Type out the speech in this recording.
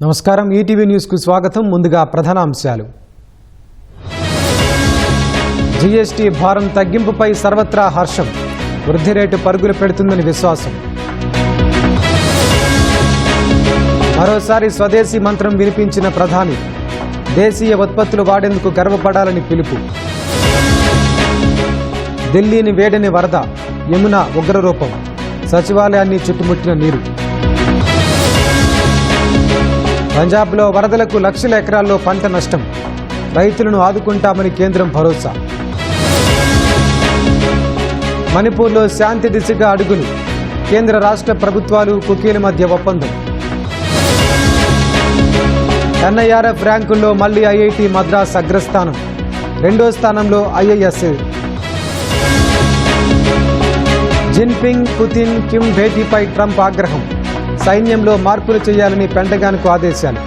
నమస్కారం ETV news కు స్వాగతం. ముందుగా ప్రధాన అంశాలు. జీఎస్టీ భారం తగ్గింపుపై సర్వత్రా హర్షం. వృద్ధి రేటు పరుగులు పెడుతుందని విశ్వాసం. మరోసారి స్వదేశీ మంత్రం వినిపించిన ప్రధాని. దేశీయ ఉత్పత్తులు వాడేందుకు గర్వపడాలని పిలుపు. ఢిల్లీని వేడని వరద, యమున ఉగ్రరూపం. సచివాలయాన్ని చుట్టుముట్టిన నీరు. పంజాబ్లో వరదలకు లక్షల ఎకరాల్లో పంట నష్టం. రైతులను ఆదుకుంటామని కేంద్రం భరోసా. మణిపూర్లో శాంతి దిశగా అడుగులు. కేంద్ర రాష్ట్ర ప్రభుత్వాలు కుకీల మధ్య ఒప్పందం. ఎన్ఐఆర్ఎఫ్ ర్యాంకుల్లో మళ్లీ ఐఐటి మద్రాస్ అగ్రస్థానం. రెండో స్థానంలో ఐఐఎస్. జిన్పింగ్, పుతిన్, కిమ్ భేటీపై ట్రంప్ ఆగ్రహం. సైన్యంలో మార్పులు చేయాలని పెంటగాన్కు ఆదేశాలు.